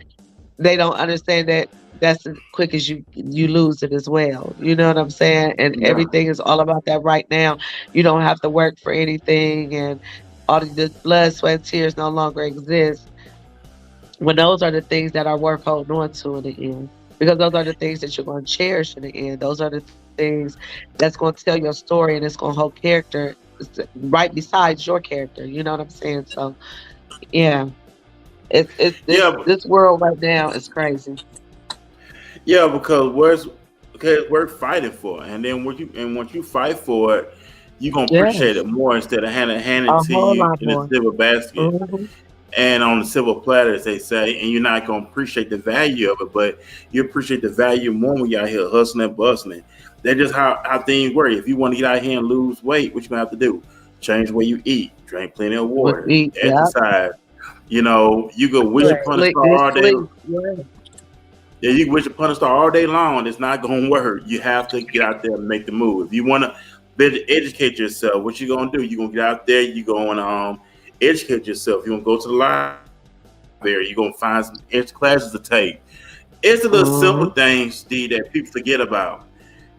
they don't understand that that's as quick as you lose it as well. You know what I'm saying? And everything is all about that right now. You don't have to work for anything, and all of the blood, sweat, and tears no longer exist. When those are the things that are worth holding on to in the end, because those are the things that you're going to cherish in the end. Those are the things that's going to tell your story, and it's going to hold character right besides your character. You know what I'm saying? So, yeah, this world right now is crazy. Yeah, because it's worth fighting for, and then once you fight for it, you're gonna appreciate it more instead of handing it to you in a silver basket and on the silver platter, as they say, and you're not gonna appreciate the value of it, but you appreciate the value more when you're out here hustling and bustling. That's just how things work. If you want to get out here and lose weight, what you gonna have to do? Change the way you eat, drink plenty of water, exercise. You know, you go wish upon a star all day. Yeah, you can wish upon a star all day long. It's not going to work. You have to get out there and make the move. If you want to better educate yourself, what you going to do? You're going to get out there. You're going to educate yourself. You're going to go to the library. You're going to find some extra classes to take. It's the little simple things, D, that people forget about.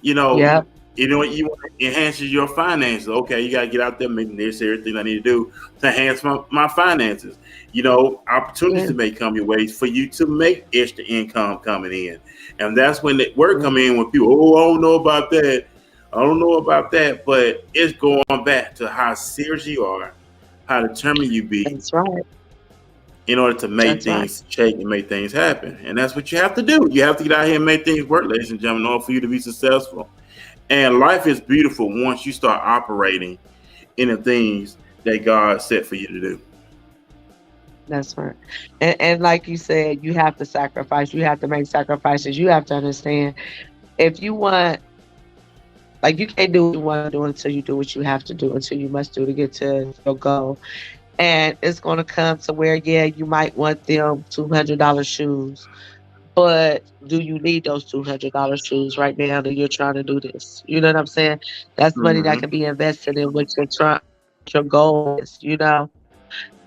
You know, You know, you want to enhance your finances. Okay, you got to get out there, make necessary things I need to do to enhance my finances. You know, opportunities Yeah. may come your way for you to make extra income coming in. And that's when the word come in when people, oh, I don't know about that. I don't know about that. But it's going back to how serious you are, how determined you be That's right. in order to make That's right. things shake and make things happen. And that's what you have to do. You have to get out here and make things work, ladies and gentlemen, in order for you to be successful. And life is beautiful once you start operating in the things that God set for you to do. That's right. And like you said, you have to sacrifice. You have to make sacrifices. You have to understand if you want, like, you can't do what you want to do until you do what you have to do, until you must do to get to your goal. And it's going to come to where, yeah, you might want them $200 shoes, but do you need those $200 shoes right now that you're trying to do this? You know what I'm saying? That's money that Hmm. can be invested in what you're trying, your goal is, you know?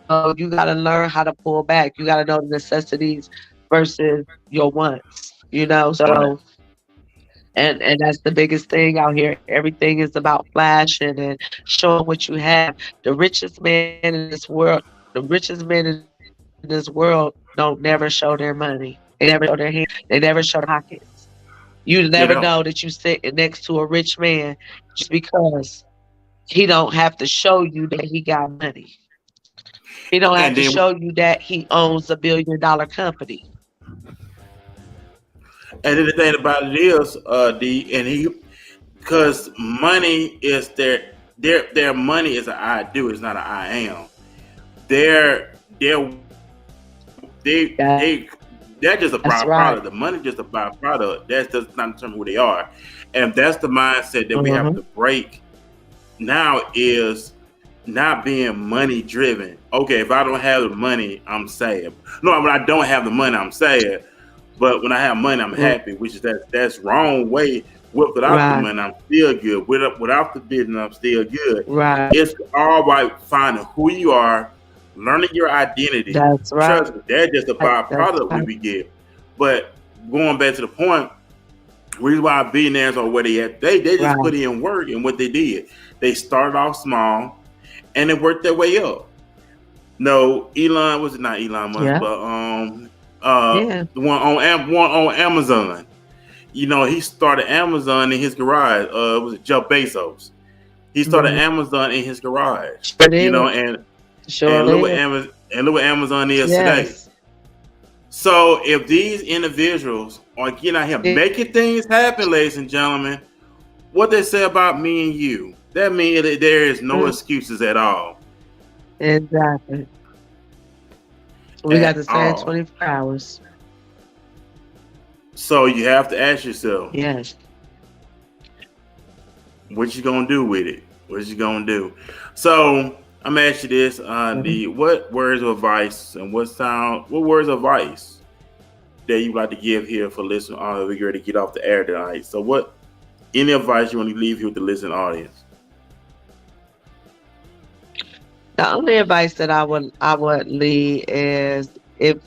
So you got to learn how to pull back. You got to know the necessities versus your wants, you know? Right. So, and that's the biggest thing out here. Everything is about flashing and showing what you have. The richest man in this world, the richest men in this world don't never show their money. They never show their hand. They never show their pockets. You never You know know, that you sitting next to a rich man just because he don't have to show you that he got money. He don't have and to then show you that he owns $1 billion company. the thing about it is, D and he, because money is their money is an I do, it's not an I am. They're they That's they're right. just a byproduct. The money just a byproduct. That does not determine who they are, and that's the mindset that we Hmm. have to break. Now is not being money driven. Okay, if I don't have the money, I'm sad. No, when I don't have the money, I'm sad. But when I have money, I'm happy. Which is that's wrong way. Without the Right. money, I'm still good. Without the business, I'm still good. Right. It's all right finding who you are, learning your identity. That's right. Trust me, that's just a That's byproduct right. we get. But going back to the point, reason why billionaires are where they at, they just Right. put in work and what they did. They started off small and they worked their way up. No, Elon was it not Elon Musk, Yeah. but Yeah. the one on Amazon. You know, he started Amazon in his garage. Was it Jeff Bezos? He started Mhm. Amazon in his garage. Sure You know, did. Sure and did. look what Amazon is today. Yes. So if these individuals are getting out here Yeah. making things happen, ladies and gentlemen, what they say about me and you, that means that there is no Mm, excuses at all. exactly. We got At the same all. 24 hours. So you have to ask yourself, Yes. what you gonna do with it? What you gonna do? So I'm gonna ask you this, Mhm. the what words of advice and what words of advice that you like to give here for listening? We're ready to get off the air tonight. So what any advice you want to leave here with the listening audience? The only advice that I would leave is if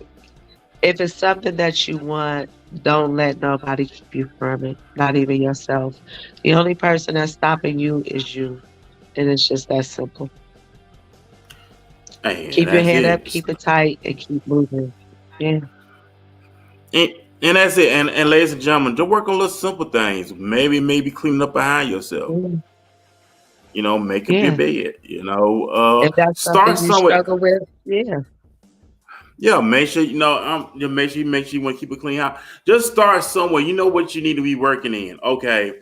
it's something that you want, don't let nobody keep you from it, not even yourself. The only person that's stopping you is you. And it's just that simple. And Keep your that's head up, it. keep it tight, and keep moving. Yeah. And, and that's it. And ladies and gentlemen, just work on little simple things. Maybe cleaning up behind yourself. Mm, You know, make up your yeah. bed. You know, If that's start something you somewhere. struggle with, yeah. Yeah, make sure you know. Just make sure you want to keep a clean house. Just start somewhere. You know what you need to be working in. Okay,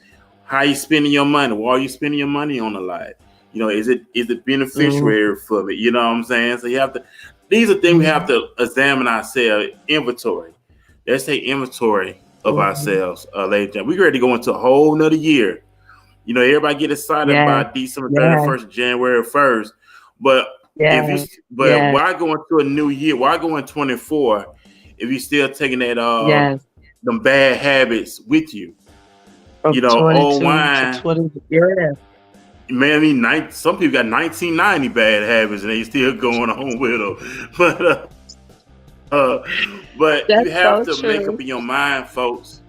how you spending your money? Why are you spending your money on a lot? You know, is it Mhm, beneficiary for me? You know what I'm saying? So you have to. These are things we have mhm, to examine ourselves. Inventory. Let's take inventory of mhm. ourselves, ladies and gentlemen. We ready to go into a whole nother year. You know, everybody get excited Yes, about December yes, 31st, January 1st. But if you yes, but yes, why go into a new year? Why go in 24 if you still taking that yes. them bad habits with you? From You know, old 22 to wine, 20, yeah. man, some people got 1990 bad habits and they still going on with them. Uh, but you That's have so to make up true. in your mind, folks.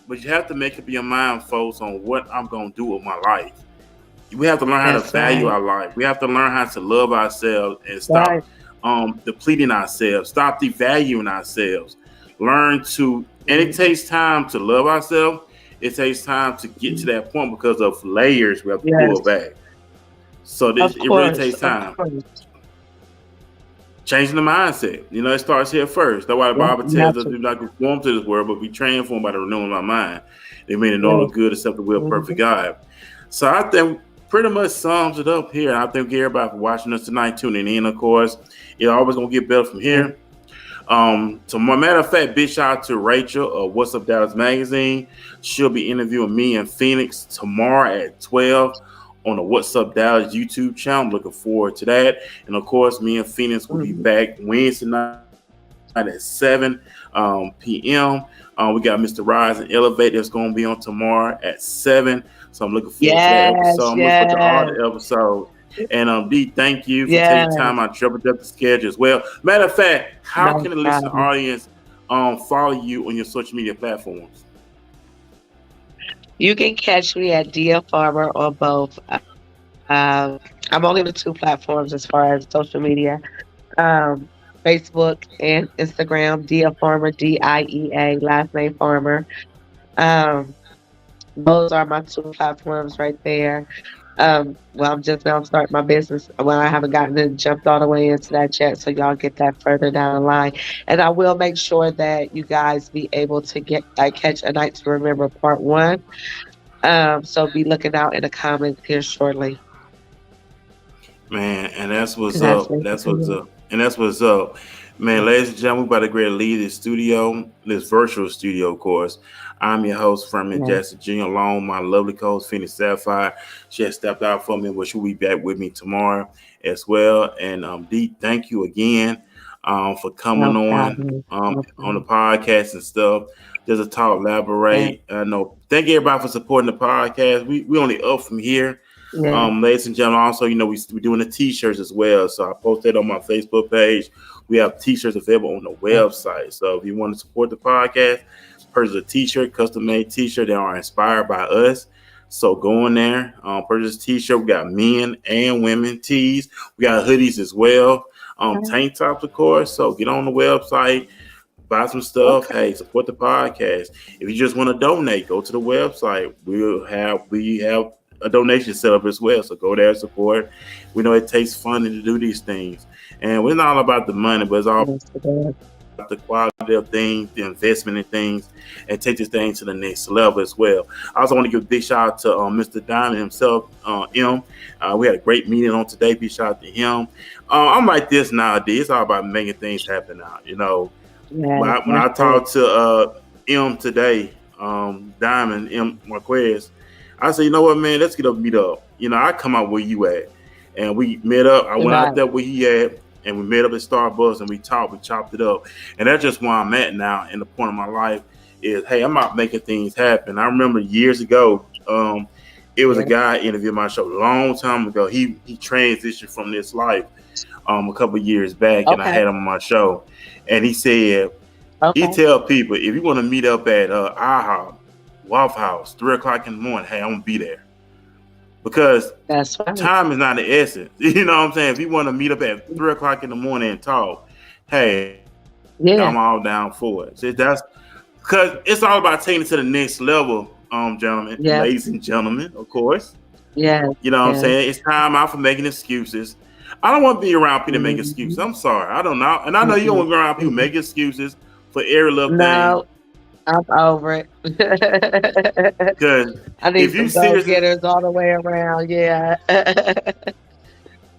but you have to make up your mind, folks, on what I'm gonna do with my life. We have to learn how to That's value right. our life. We have to learn how to love ourselves and Right. stop depleting ourselves, stop devaluing ourselves. Learn to, and it Mhm. takes time to love ourselves. It takes time to get to that point because of layers we have to pull Yes. back. So Of it really course. takes Of time. course. Changing the mindset. It starts here first. That's why the Yeah. Bible You have tells us to. we not conform to this world, but be transformed by the renewing of our mind. They mean to know the Yes. good, acceptable will, perfect Mhm. God. So I think pretty much sums it up here. I thank everybody for watching us tonight, tuning in, of course. It's always gonna get better from Yeah. here. So my matter of fact, big shout out to Rachel of What's Up Dallas Magazine. She'll be interviewing me in Phoenix tomorrow at 12 on the What's Up Dallas YouTube channel. Looking forward to that. And of course, me and Phoenix will be Mhm. back Wednesday night at 7 p.m. We got Mr. Rise and Elevate that's going to be on tomorrow at 7. So I'm looking forward to that episode. Yes. I'm looking forward to all Yes. the episodes. And D, thank you for taking time Yes. out to triple up the schedule as well. Matter of fact, how No can the listening problem. audience follow you on your social media platforms? You can catch me at Diea Farmer on both. I'm only on the two platforms as far as social media. Um, Facebook and Instagram, Diea Farmer, DIEA, last name Farmer. Um, those are my two platforms right there. Well, I'm just now starting my business. Well, I haven't gotten it jumped all the way into that yet, so y'all get that further down the line. And I will make sure that you guys be able to get catch A Night to Remember Part One. So be looking out in the comments here shortly. Man, and that's what's And that's up. That's what's basically up. And that's what's up. Man, ladies and gentlemen, we about to get ready to leave this studio, this virtual studio, of course. I'm your host, Furman it. Jackson Jr., along my lovely co-host, Phoenix Sapphire. She has stepped out for me, but she'll be back with me tomorrow as well. And D, thank you again for coming No problem. No on the problem. podcast and stuff. Just to talk, Yeah. elaborate. I know. Thank everybody for supporting the podcast. We only up from here. Yeah. Ladies and gentlemen, also, we're doing the t-shirts as well. So I posted on my Facebook page. We have t-shirts available on the website. So if you want to support the podcast, purchase a t-shirt, custom made t-shirt that are inspired by us. So go in there, purchase a t-shirt. We got men and women tees. We got hoodies as well. Okay. Tank tops, of course. So get on the website, buy some stuff. Okay. Hey, support the podcast. If you just want to donate, go to the website. We have a donation set up as well. So go there, support. We know it takes funding to do these things, and we're not all about the money, but it's all Yes, it is. about the quality of things, the investment in things, and take this thing to the next level as well. I also want to give a big shout out to Mr. Diamond himself, M. We had a great meeting on today. Big shout out to him. I'm like this nowadays. It's all about making things happen now. Yes, When I that's it. talked to M today, Diamond M Marquez, I said, you know what, man, let's get up, meet up. I come out where you at, and we met up. I went out Right. there where he at, and we met up at Starbucks, and we talked, we chopped it up, and that's just where I'm at now. And the point of my life is, hey, I'm out making things happen. I remember years ago, it was a Yeah. guy interviewed my show a long time ago. He transitioned from this life a couple of years back, and I Okay. had him on my show, and he said he Okay. tell people if you want to meet up at IHOP, Waffle House, 3 o'clock in the morning, hey, I'm gonna be there because That's right. time is not the essence. You know what I'm saying? If you want to meet up at 3 o'clock in the morning and talk, hey, Yeah. I'm all down for it. So that's because it's all about taking it to the next level, gentlemen, Yeah. ladies and gentlemen, of course. Yes. You know what I'm Yes. saying? It's time out for making excuses. I don't want to be around people that make excuses. Mhm. I'm sorry. I don't know. And I know you don't Mm-mm. want to be around people Mm-mm. making excuses for every little thing. No, I'm over it. Because I need if you some go seriously getters all the way around. Yeah.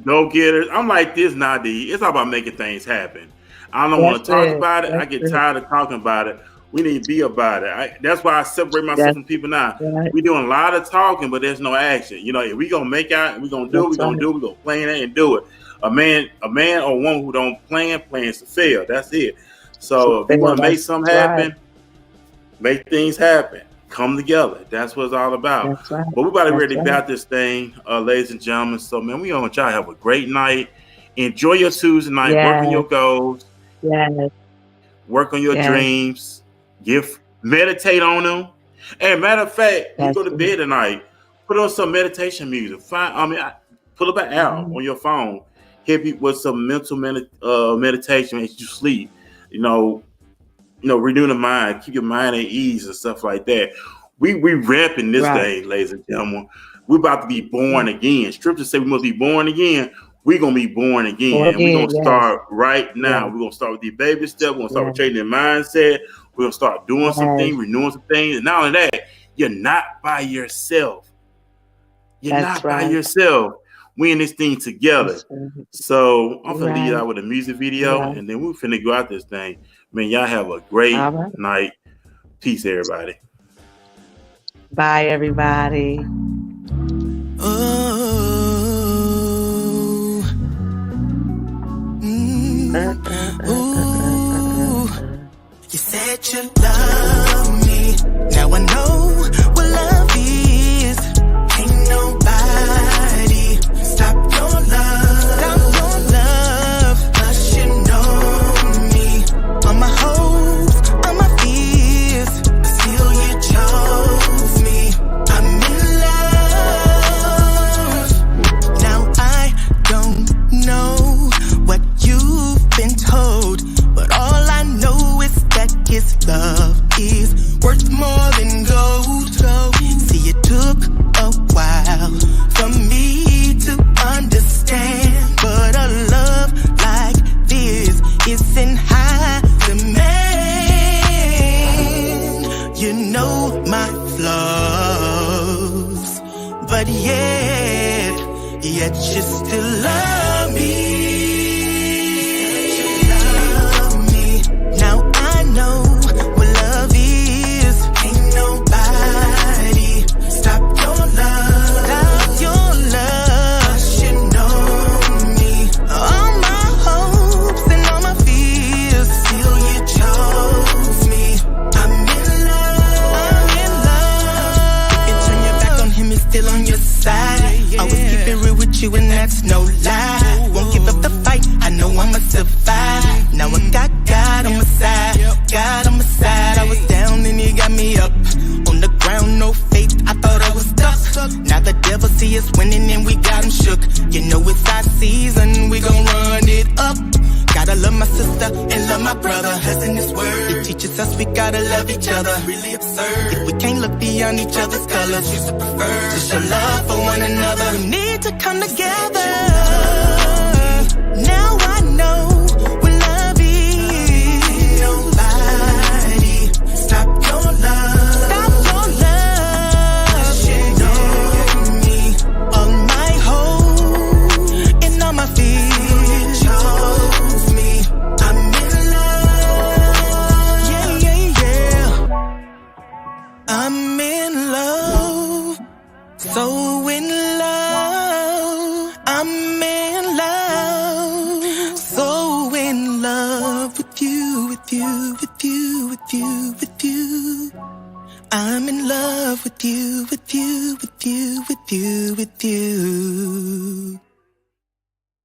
go getters, I'm like this, Nadi. It's all about making things happen. I don't want That's to talk it. about it. I That's get it. tired of talking about it. We need to be about it. That's why I separate myself That's from people now. right. We're doing a lot of talking, but there's no action. If we gonna make out, we gonna do it. We That's gonna right. do it. We gonna plan it and do it. A man or woman who don't plan plans to fail. That's it. So if you want to make something That's right. happen, make things happen. Come together. That's what it's all about. That's right. But we about to That's ready right. about this thing, ladies and gentlemen. So man, we want y'all to have a great night. Enjoy your Tuesday night. Work on Yes. your goals. Yes. Work on your Yes. dreams. Meditate on them. And matter of fact, you That's go to true. bed tonight, put on some meditation music. Pull up an app Mhm. on your phone, hit you with some mental meditation as you sleep. You know, renew the mind, keep your mind at ease and stuff like that. We ramping this Right. day, ladies and gentlemen. We're about to be born again. Scripture say we must be born again. We're gonna be born again. Born And we're again, gonna yes. start right now. Yes. We're gonna start with the baby step. We're gonna start with Yes. changing their mindset. We're gonna start doing some Yes. things, renewing some things. And not only that, you're not by yourself. You're That's not by right. yourself. We in this thing together. That's right. So I'm gonna lead Right. out with a music video, Right. and then we're finna go out this thing. Man, y'all have a great All right. night. Peace, everybody. Bye, everybody. Oh, ooh. You said you love me. Now I know what love is. Ain't nobody stop your love. Stop your love. 'Cause you know me. All my hopes, all my fears, but still you chose me. I'm in love. Now I don't know what you've been told, but all I know is that his love is worth more than gold. See, it took a while for me to understand, but a love like this isn't high demand. You know my flaws, but yet you still love me. Now I know what love is. Ain't nobody stop your love. Stop your love. 'Cause you know me. All my hopes and all my fears, still you chose me. I'm in love. I'm in love. If you turn your back on him, he's still on your side. Always keep it real with you, and that's no lie. Won't give up the fight. I know I'ma survive. Now I got God on my side. God on my side. I was down and he got me up. On the ground, no faith. I thought I was stuck. Now the devil see us winning and we got him shook. You know it's our season. We gon' run it up. Gotta love my sister and love my brother. As in this word, it teaches us we gotta love each other. Really absurd if we can't look beyond each other's colors. You prefer to show love for one another. We need to come together. Now I know what love is. Ain't nobody stop your love. Stop your love. You know me. All my hope and all my fears. You chose me. I'm in love. Yeah, yeah, yeah. I'm in love. So in love. I'm in love. So in love with you, with you, with you, with you, with you. I'm in love with you, with you, with you, with you, with you.